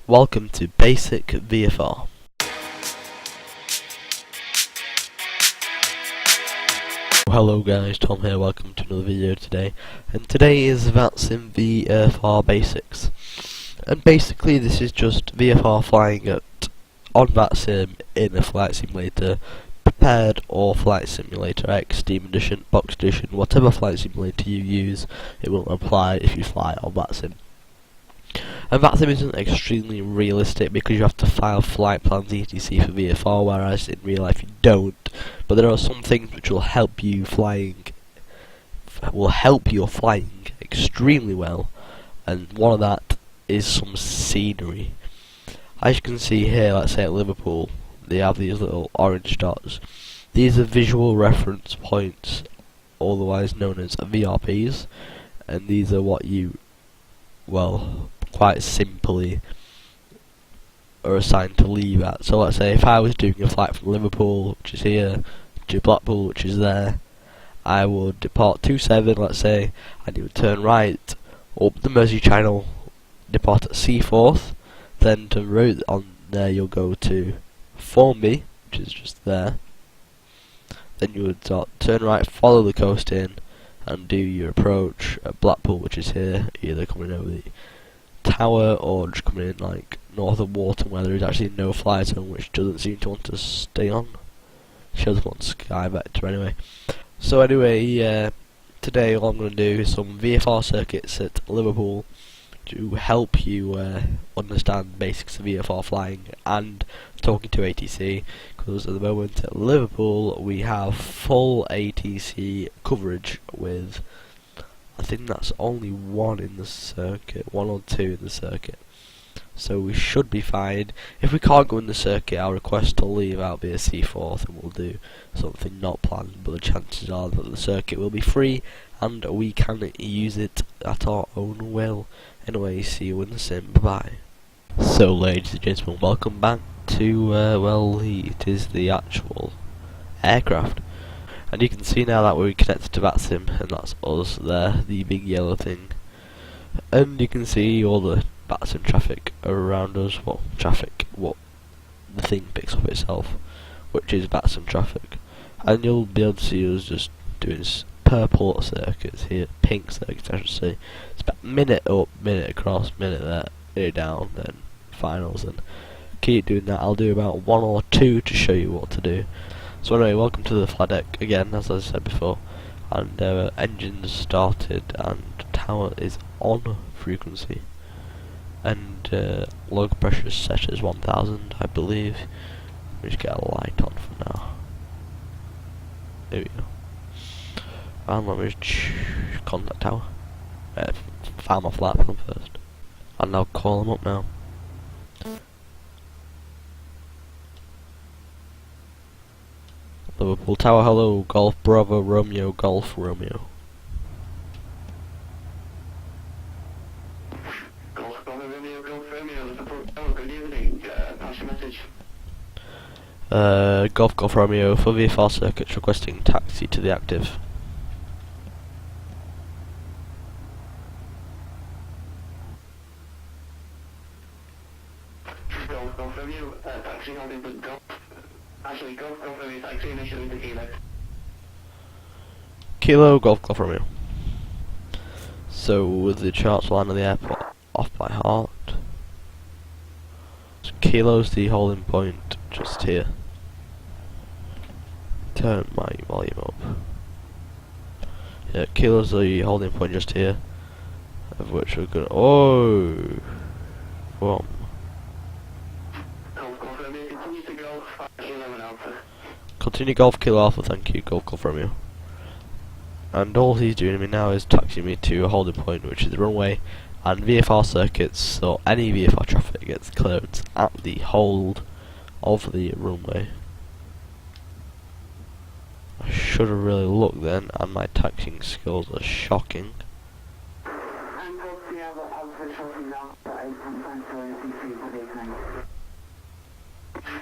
Welcome to Basic VFR. Hello guys, Tom here, welcome to another video today. And today is VatSim VFR Basics. And basically this is just VFR flying on VatSim in a flight simulator, prepared or flight simulator X, Steam Edition, Box Edition, whatever flight simulator you use, it will apply if you fly on VatSim. And VatSim isn't extremely realistic because you have to file flight plans etc for VFR, whereas in real life you don't. But there are some things which will help you your flying extremely well, and one of that is some scenery. As you can see here, let's say at Liverpool, they have these little orange dots. These are visual reference points, otherwise known as VRPs, and these are what you, well, quite simply are assigned to leave at. So let's say if I was doing a flight from Liverpool, which is here, to Blackpool, which is there, I would depart 27, let's say, and you would turn right up the Mersey Channel, depart at Seaforth, then to route on there you'll go to Formby, which is just there. Then you would turn right, follow the coast in, and do your approach at Blackpool, which is here, either coming over the tower or just coming in like north of Wharton, where there is actually no fly zone, which doesn't seem to want to stay on. Shows up on Sky Vector anyway. So anyway, today all I'm going to do is some VFR circuits at Liverpool to help you understand basics of VFR flying and talking to ATC, because at the moment at Liverpool we have full ATC coverage with, I think that's only one in the circuit, one or two in the circuit. So we should be fine. If we can't go in the circuit, I'll request to leave out via Seaforth and we'll do something not planned, but the chances are that the circuit will be free and we can use it at our own will. Anyway, see you in the sim, bye bye. So ladies and gentlemen, welcome back to, it is the actual aircraft. And you can see now that we're connected to VatSim, and that's us there, the big yellow thing. And you can see all the VatSim traffic around us, what the thing picks up itself, which is VatSim traffic. And you'll be able to see us just doing purple circuits here, pink circuits I should say. It's about minute up, minute across, minute there, minute down, then finals, and keep doing that. I'll do about one or two to show you what to do. So anyway, welcome to the flight deck again, as I said before, and engines started and tower is on frequency, and low pressure is set as 1000, I believe. Let me just get a light on for now. There we go. And let me just contact tower. Find my flight plan first, and I'll call them up now. Liverpool Tower, hello, Golf Bravo Romeo, Golf Romeo. Golf Bravo Romeo, Golf Romeo, Liverpool Tower, good evening, pass your message. Golf Romeo, for VFR circuits requesting taxi to the active. Golf Romeo, taxi holding for Golf. Actually, Golf Romeo, taxi initially to Kilo. Kilo, Golf Romeo. So with the charts line of the airport off by heart. So Kilo's the holding point just here. Turn my volume up. Yeah, Kilo's the holding point just here, of which we're gonna from Golf Romeo, continue to Golf, 11 Alpha. continue Golf Kilo Alpha, thank you, Golf Romeo. And all he's doing to me now is taxiing me to a holding point, which is the runway, and VFR circuits, so any VFR traffic gets clearance at the hold of the runway. I should have really looked then, and my taxiing skills are shocking.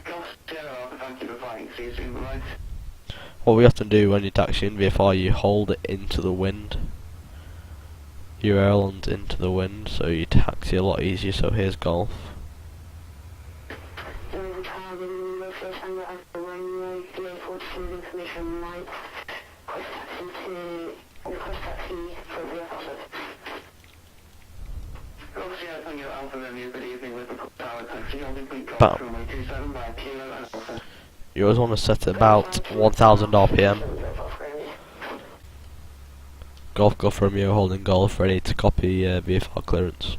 Golf Sierra Alpha, thank you for flying, see you soon, bye. What we have to do when you're taxiing VFR, you hold it into the wind. Your ailerons into the wind, so you taxi a lot easier. So here's Golf. Action Light. Request taxi for VFR service. Obviously, I thank you, Alpha Romeo. Good evening, Liverpool Tower Taxi. Holding point golf runway 27 by Kilo and Alpha. You always want to set it about 1000 RPM. Golf Romeo holding golf, ready to copy VFR clearance.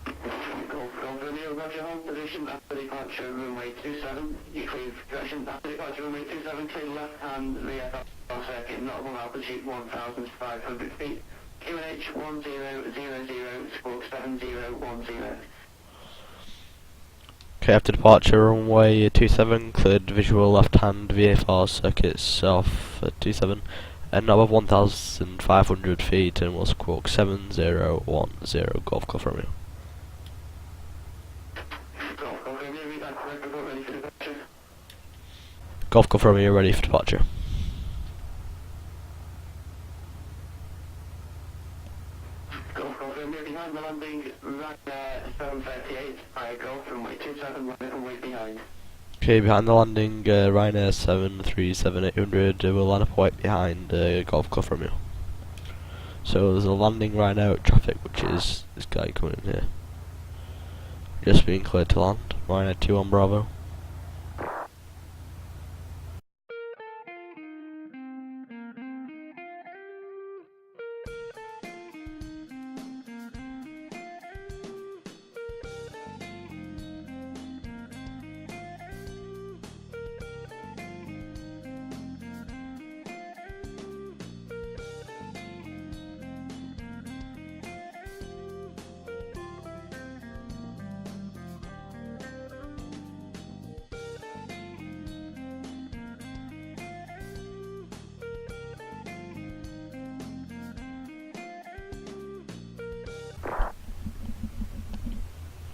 Golf Romeo, Roger, hold position after departure runway 27. You clear direction after departure runway 27, clear left hand VFR circuit, not above altitude 1,500 feet. QNH 1000, squawk 7010. Okay, after departure runway 27, cleared visual left hand VFR circuits off 27 and not above 1,500 feet and will squawk 7010 Golf Romeo. Golf Romeo ready for departure. Behind the landing, right there, 738, Golf runway 27, runway behind. Okay, behind the landing, Ryanair 737-800 will line up right behind Golf Romeo. So there's a landing right now at traffic, which is this guy coming in here. Just being cleared to land. Ryanair 2 on Bravo.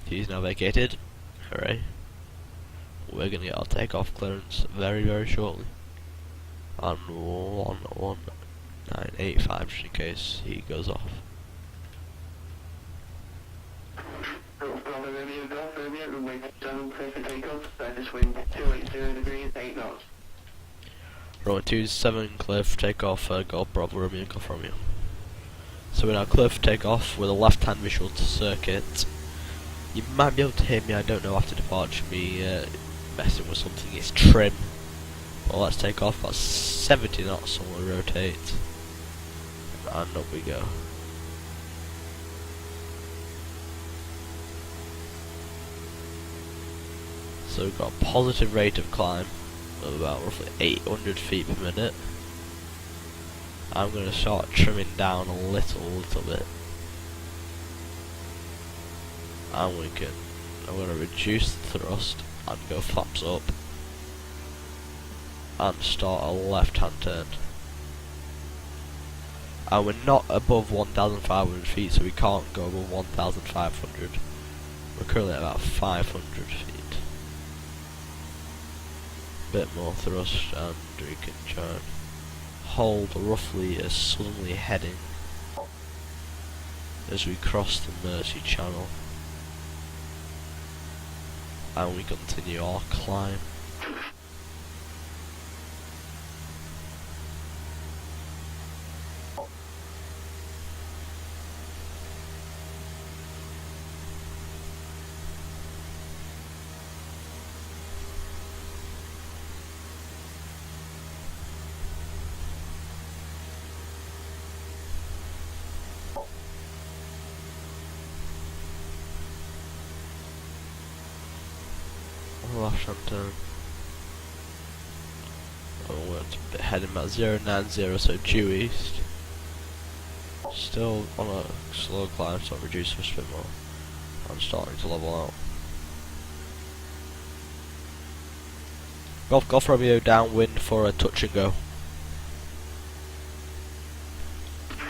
He's now vacated. Hooray. We're gonna get our takeoff clearance very shortly. On 11985 just in case he goes off. Golf Romeo, runway 27, clear for takeoff, surface wind 280 degrees, 8 knots. Runway 27, clear for takeoff, Golf Bravo Romeo, Golf Romeo. So we're now clear for takeoff with a left hand visual to circuit. You might be able to hear me, I don't know, after departure, me messing with something. It's trim. Well, let's take off. That's 70 knots, and we'll rotate. And up we go. So we've got a positive rate of climb of about roughly 800 feet per minute. I'm going to start trimming down a little bit. And I'm going to reduce the thrust and go flaps up and start a left hand turn. And we're not above 1,500 feet, so we can't go above 1,500. We're currently at about 500 feet. Bit more thrust, and we can try and hold roughly a southerly heading as we cross the Mersey Channel. And we continue our climb. Left hand turn. Oh, we're heading about 090, so due east. Still on a slow climb, so I'll reduce thrust a bit more. I'm starting to level out. Golf Romeo downwind for a touch and go.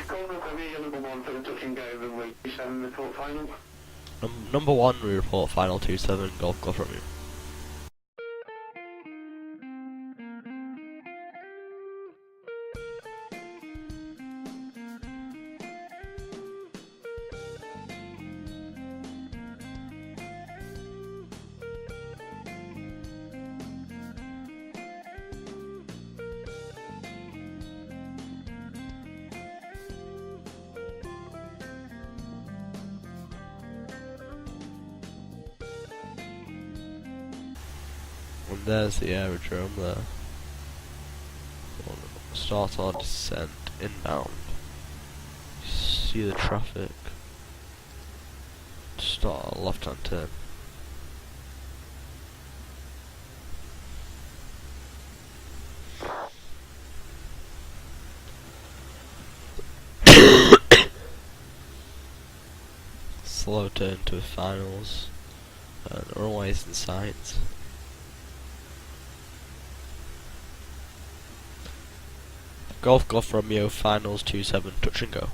Golf Romeo, number 1 for the touch and go, runway 27, report final. Number 1, we report final 27, Golf Romeo. And there's the aerodrome there. Start our descent inbound. See the traffic. Start our left-hand turn. Slow turn to finals. And runways in sight. Golf Romeo finals 27 touch and go.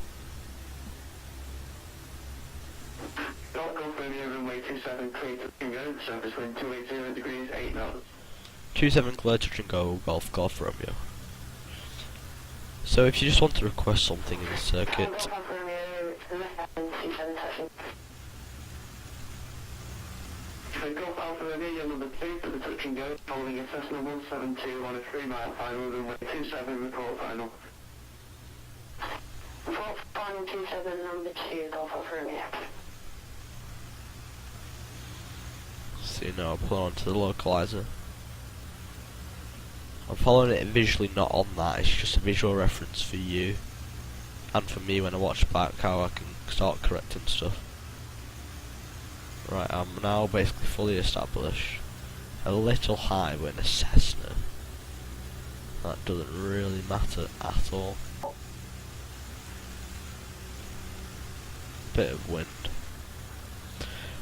Golf Romeo runway 27 clear touch and go. Surface wind 280 degrees 8 knots. 27 clear touch and go. Golf Romeo. So if you just want to request something in the circuit. Golf Romeo 27 touch. So Golf Alpha Romeo number 2 for the touch and go, following a Cessna 172 on a 3-mile final, runway 27 report final. Report final 27 number 2, Golf Alpha Romeo. So now I'll put on to the localizer. I'm following it visually, not on that, it's just a visual reference for you. And for me when I watch back how I can start correcting stuff. Right, I'm now basically fully established. A little high, but in a Cessna. That doesn't really matter at all. Bit of wind.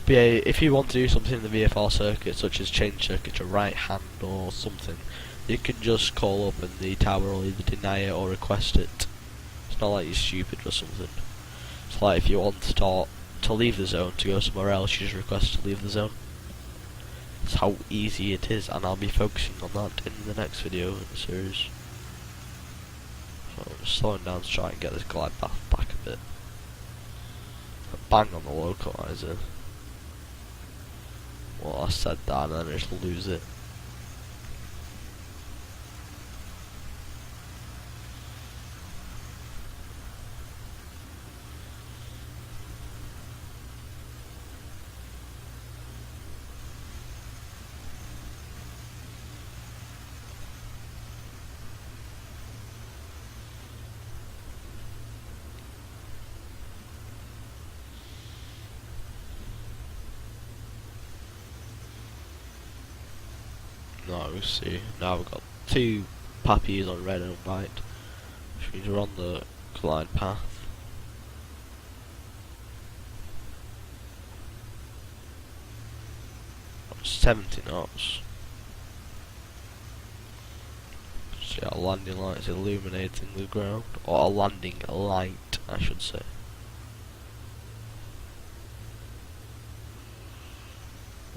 But yeah, if you want to do something in the VFR circuit, such as change circuit to right hand or something, you can just call up and the tower will either deny it or request it. It's not like you're stupid or something. It's like if you want to leave the zone to go somewhere else, you just request to leave the zone. That's how easy it is, and I'll be focusing on that in the next video in the series. So I'm just slowing down to try and get this glide path back a bit. Bang on the localizer. Well, I said that and then I just lose it. Now we see. Now we've got two pappies on red and white, which means we're on the glide path. Got 70 knots. See our landing light is illuminating the ground, or our landing light, I should say.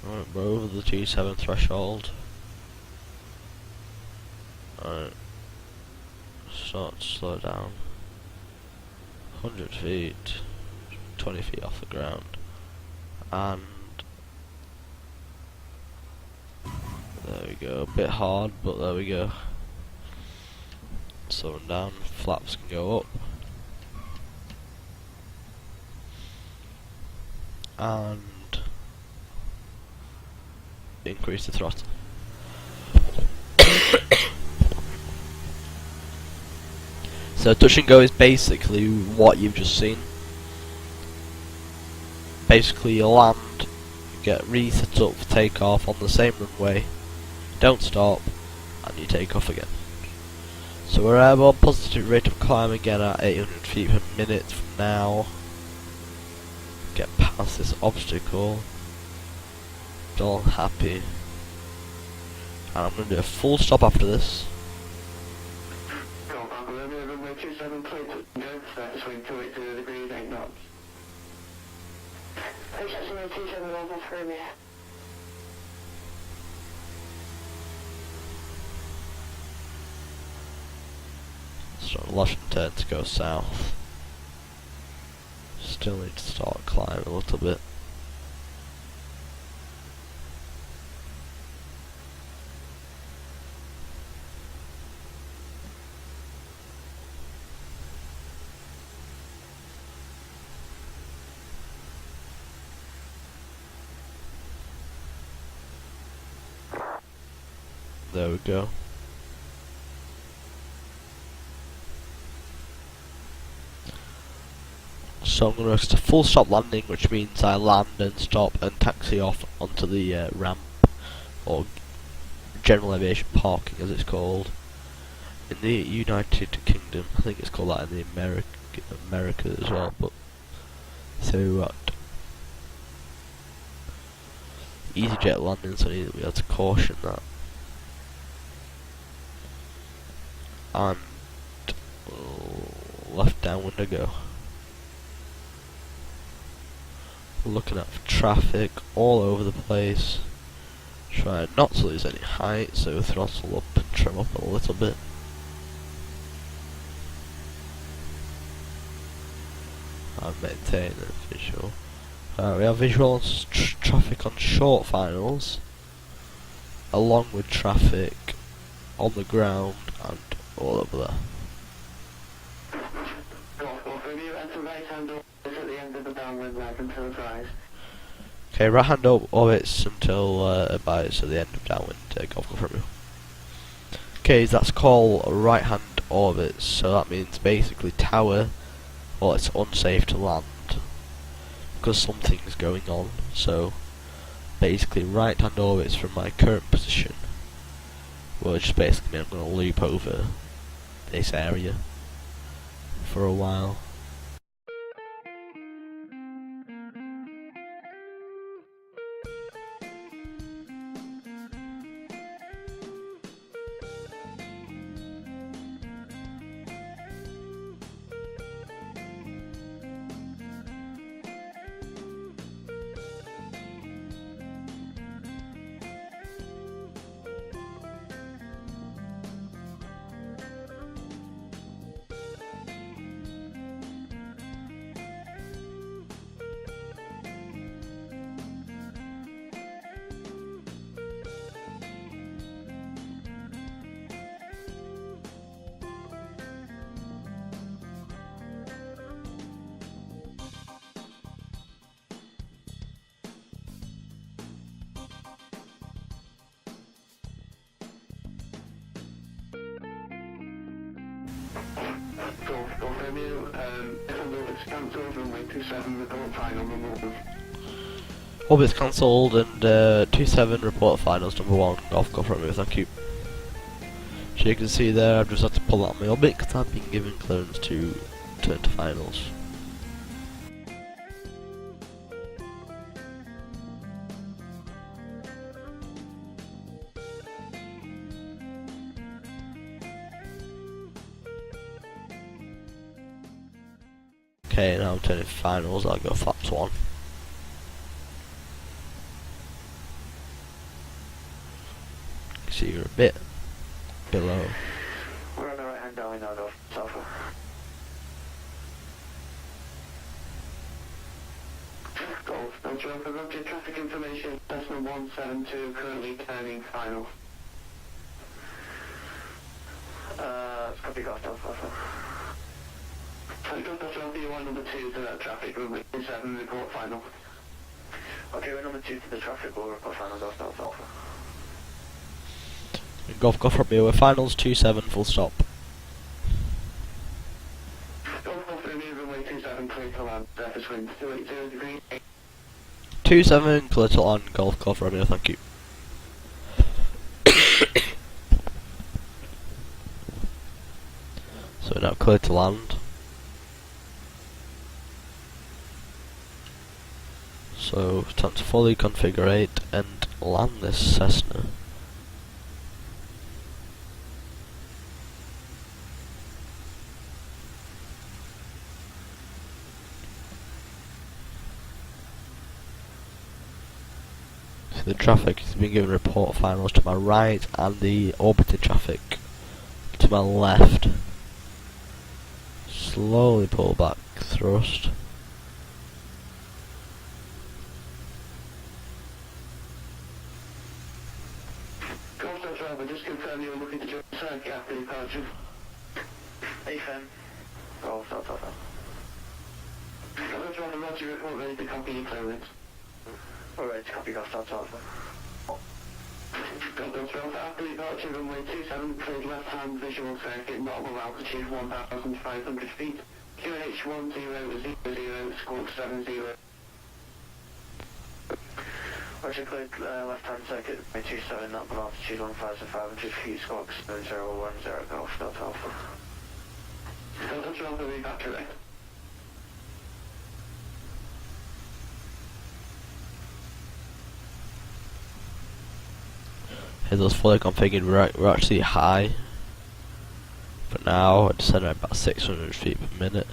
Alright, we're over the 27 threshold. Alright, start to slow down. 100 feet, 20 feet off the ground, and there we go. A bit hard, but there we go. Slowing down, flaps can go up, and increase the throttle. So touch and go is basically what you've just seen. Basically you land, you get reset up for takeoff on the same runway, don't stop, and you take off again. So we're airborne, positive rate of climb again at 800 feet per minute from now. Get past this obstacle. Still happy. And I'm going to do a full stop after this. 27 clear to go, surface wind 280 degrees 8 knots. Approach 27 level for Romeo. So left turn to go south. Still need to start climbing a little bit. There we go. So I'm going to full stop landing, which means I land and stop and taxi off onto the ramp, or general aviation parking as it's called in the United Kingdom. I think it's called that in the America as well, but so what? EasyJet landing, so we had to caution that. And left downwind I go. Looking at traffic all over the place. Try not to lose any height, so throttle up and trim up a little bit. And maintain the visual. We have visual on traffic on short finals, along with traffic on the ground and all over there. Okay, right hand orbits until bias at the end of downwind. Golf from you. Okay, that's called right hand orbits, so that means basically tower, well, it's unsafe to land because something's going on. So basically right hand orbits from my current position, which basically means I'm going to loop over this area for a while. Orbit's cancelled and 27 report finals number 1. Golf from me, thank you. So you can see there I've just had to pull out my orbit because I've been given clearance to turn to finals. Okay, now I'm turning finals, I'll go flaps 1. So you're a bit below. We're on the right hand going out of Alpha. Golf, don't you have the traffic information? Decimal 172, currently turning final. Copy Golf Alpha. Central Dutch Alpha, you want number 2 to that traffic, runway 27, report final. Okay, we're number 2 to the traffic, we'll report final, Golf Alpha. Golf from me, we're finals 2-7, full stop. Golf from me, runway 27, clear to land, surface wind 280 degrees. 2-7, clear to land, golf from me, thank you. So now clear to land. So time to fully configure and land this Cessna. So the traffic has been given report finals to my right and the orbiting traffic to my left. Slowly pull back thrust. Just confirm you're looking to join circuit after departure. AFM. Golf Alpha. Roger, report ready to copy your clearance. Alright, copy Golf Alpha. After departure, runway 27, cleared left-hand visual circuit, not above altitude 1,500 feet. QNH1000, squawk 70. Roger, cleared left-hand circuit, runway 27, not above altitude 1,500 feet, squawk 7010, Golf Delta Alpha. Delta Alpha, reback correct. Here's us fully configured. We're actually high for now. I'd set at about 600 feet per minute.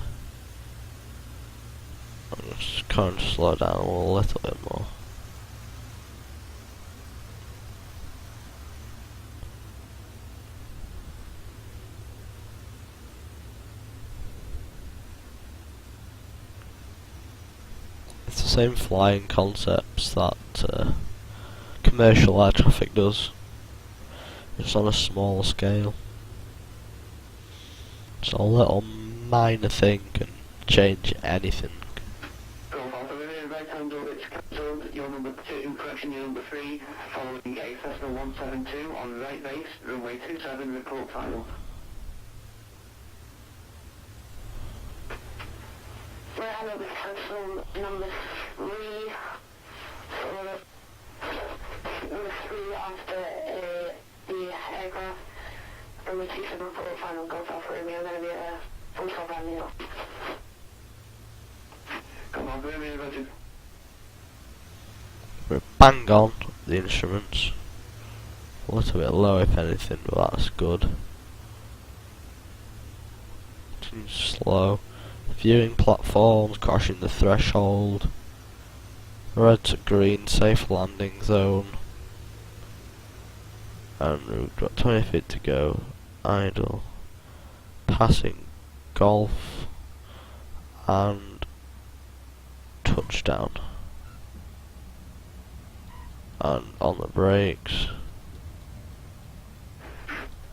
I'm just kind of slow down a little bit more. It's the same flying concepts that commercial air traffic does. It's on a small scale. So a little minor thing can change anything. Right hand orbit cancelled. Your number 2, correction, your number 3, following gate Cessna 172 on right base, runway 27, report final. Right hand orbit cancelled, number 3, number 3 after the aircraft, runway 27, report final, Golf Alpha Romeo, I'm going to be at full stop landing off. Come on, Romeo, Roger. We're bang on the instruments. A little bit low if anything, but that's good. Too slow. Viewing platforms, crossing the threshold. Red to green, safe landing zone. And we've got 20 feet to go. Idle. Passing golf. And touchdown. And on the brakes.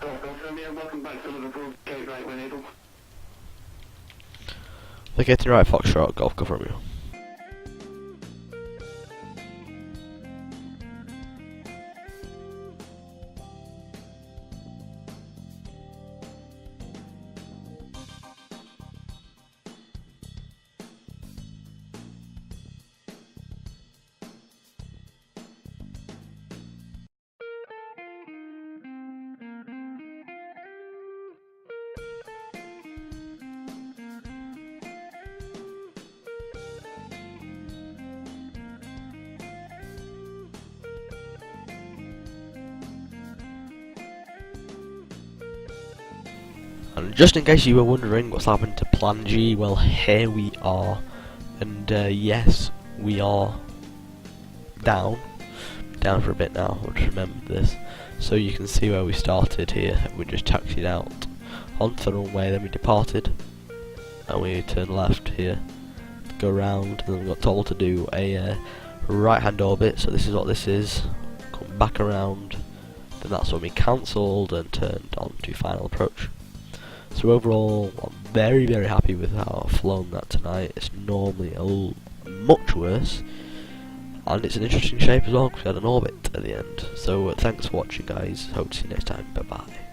Welcome back to Liverpool, gate right when able. They're getting right, Foxtrot, Golf Romeo. And just in case you were wondering what's happened to Plan G, well, here we are. And yes, we are down for a bit now. I'll just remember this. So you can see where we started here. We just taxied out onto the runway, then we departed, and we turned left here to go round, and then we got told to do a right-hand orbit. So this is what this is. Come back around. Then that's when we cancelled and turned on to final approach. So overall, I'm very, very happy with how I've flown that tonight. It's normally much worse, and it's an interesting shape as well because we had an orbit at the end. So thanks for watching, guys. Hope to see you next time. Bye bye.